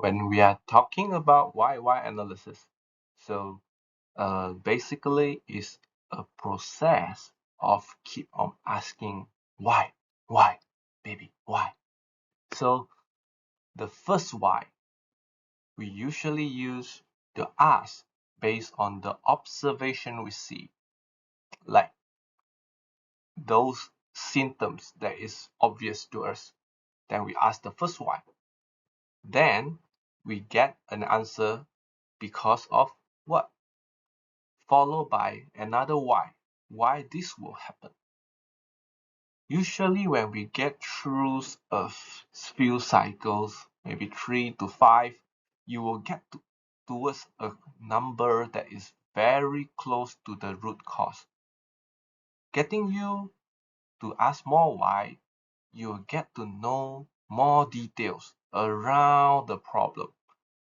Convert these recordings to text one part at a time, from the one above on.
when we are talking about why analysis. So basically is a process of keep on asking why, baby, why. So the first why we usually use to ask based on the observation we see, like those symptoms that is obvious to us. Then we ask the first why. Then we get an answer because of what? Followed by another why this will happen. Usually when we get through a few cycles, maybe 3 to 5, you will get towards a number that is very close to the root cause. Getting you to ask more why, you will get to know more details around the problem,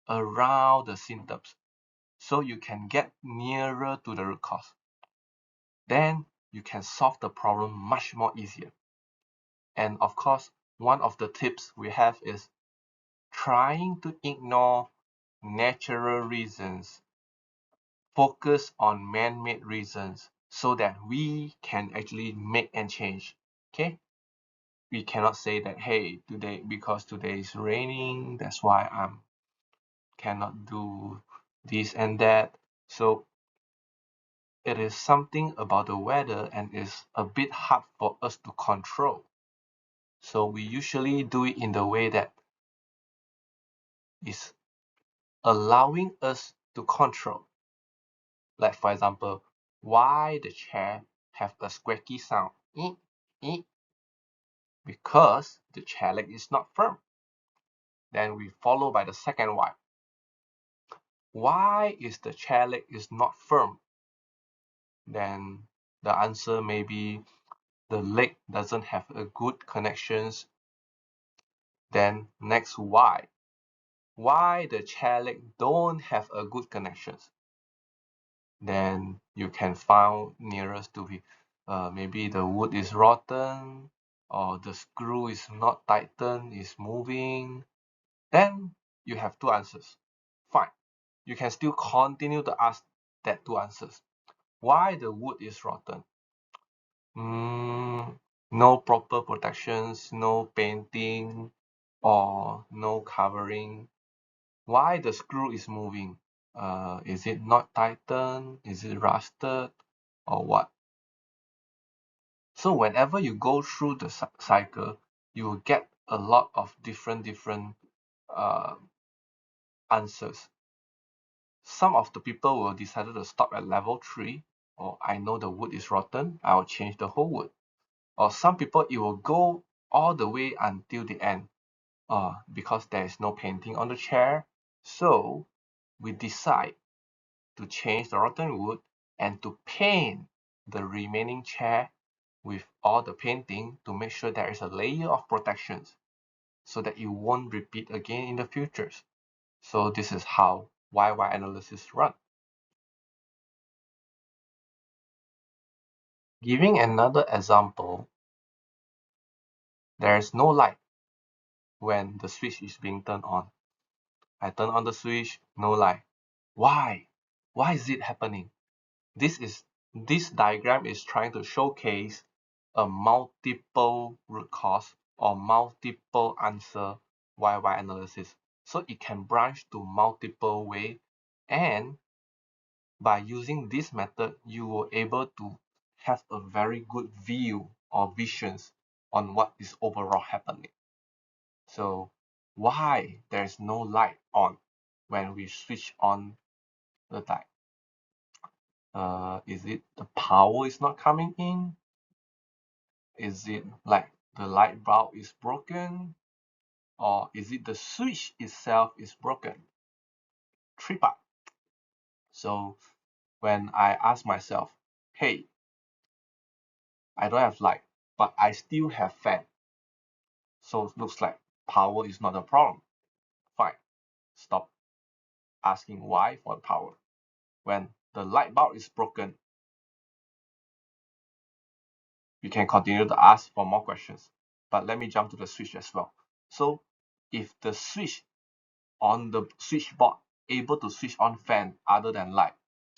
around the symptoms, so you can get nearer to the root cause. Then you can solve the problem much more easier. And of course, one of the tips we have is trying to ignore natural reasons, focus on man-made reasons so that we can actually make and change. Okay? We cannot say that, hey, because today is raining, that's why I cannot do this and that. So it is something about the weather and is a bit hard for us to control. So we usually do it in the way that is allowing us to control. Like for example, why the chair have a squeaky sound? Because the chair leg is not firm. Then we follow by the second why. Why is the chair leg is not firm? Then the answer may be the leg doesn't have a good connections. Then next why the chair leg don't have a good connections. Then you can find nearest to be maybe the wood is rotten or the screw is not tightened, is moving. Then you have two answers. Fine, you can still continue to ask that two answers. Why the wood is rotten? No proper protections, no painting or no covering. Why the screw is moving? Is it not tightened? Is it rusted or what? So whenever you go through the cycle, you will get a lot of different uh, answers. Some of the people will decide to stop at level 3, or I know the wood is rotten, I will change the whole wood. Or some people, it will go all the way until the end because there is no painting on the chair. So we decide to change the rotten wood and to paint the remaining chair with all the painting to make sure there is a layer of protections so that it won't repeat again in the futures. So this is how WhyWhy analysis run. Giving another example, there is no light when the switch is being turned on. I turn on the switch, no light. Why? Why is it happening? This diagram is trying to showcase a multiple root cause or multiple answer WhyWhy analysis. So it can branch to multiple way, and by using this method, you will able to have a very good view or visions on what is overall happening. So why there's no light on when we switch on the light? Is it the power is not coming in? Is it like the light bulb is broken? Or is it the switch itself is broken? Three part. So when I ask myself, hey, I don't have light, but I still have fan. So it looks like power is not a problem. Fine. Stop asking why for the power. When the light bulb is broken, you can continue to ask for more questions. But let me jump to the switch as well. So if the switch on the switchboard able to switch on fan other than light,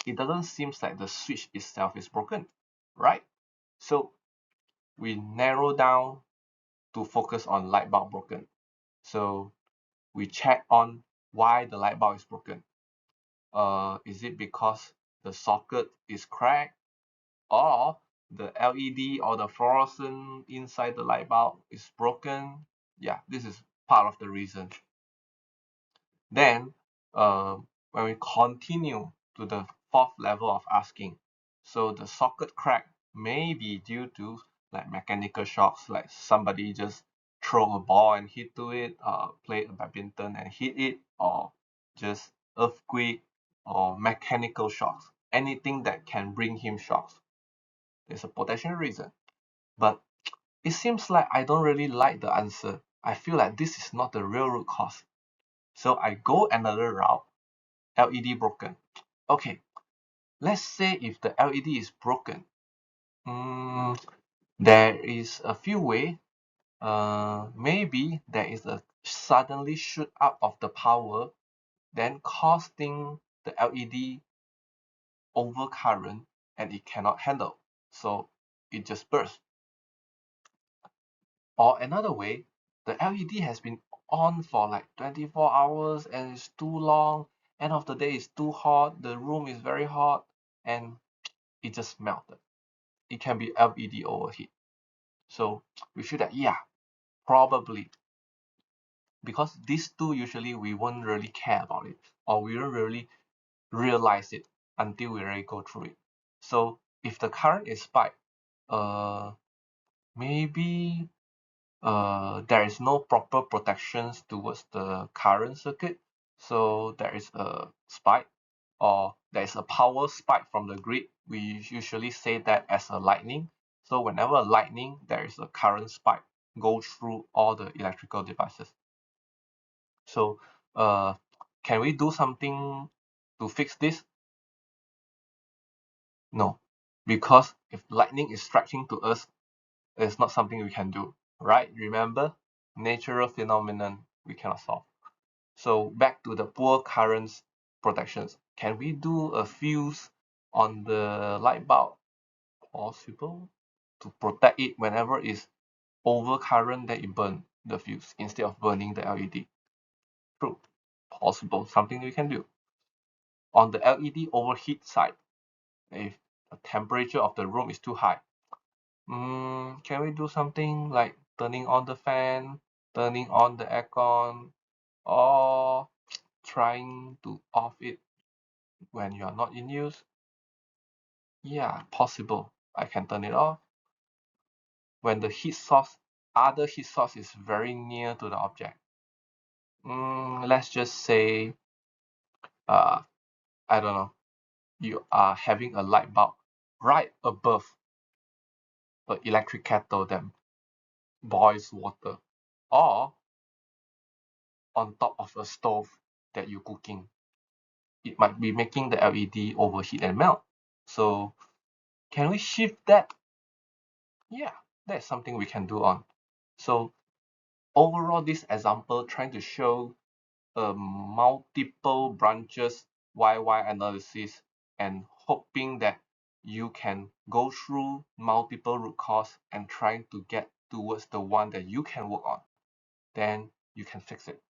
it doesn't seem like the switch itself is broken, right? So we narrow down to focus on light bulb broken. So we check on why the light bulb is broken. Is it because the socket is cracked, or the LED or the fluorescent inside the light bulb is broken? Yeah, this is part of the reason. Then, when we continue to the fourth level of asking, so the socket crack may be due to like mechanical shocks, like somebody just throw a ball and hit to it, play a badminton and hit it, or just earthquake or mechanical shocks. Anything that can bring him shocks. There's a potential reason. But it seems like I don't really like the answer. I feel like this is not the real root cause. So I go another route. LED broken. Okay, let's say if the LED is broken, there is a few ways. Maybe there is a suddenly shoot up of the power, then causing the LED overcurrent and it cannot handle. So it just bursts. Or another way, the LED has been on for like 24 hours and it's too long. End of the day, it's too hot. The room is very hot and it just melted. It can be LED overheat. So we feel that, yeah, probably, because these two usually we won't really care about it, or we don't really realize it until we really go through it. So if the current is spiked, maybe there is no proper protections towards the current circuit, so there is a spike, or there is a power spike from the grid. We usually say that as a lightning. So whenever a lightning, there is a current spike go through all the electrical devices. So can we do something to fix this? No, because if lightning is striking to us, it's not something we can do, right? Remember, natural phenomenon we cannot solve. So back to the poor currents protections. Can we do a fuse on the light bulb? Possible, to protect it whenever it's over current, then it burn the fuse instead of burning the LED. True, possible, something we can do. On the LED overheat side, if the temperature of the room is too high, can we do something like turning on the fan, turning on the aircon, or trying to off it when you are not in use? Yeah, possible. I can turn it off. When the heat source, other heat source is very near to the object. Let's just say, I don't know, you are having a light bulb right above an electric kettle that boils water, or on top of a stove that you're cooking. It might be making the LED overheat and melt. So can we shift that? Yeah, that's something we can do on. So overall, this example trying to show multiple branches WhyWhy analysis and hoping that you can go through multiple root cause and trying to get towards the one that you can work on. Then you can fix it.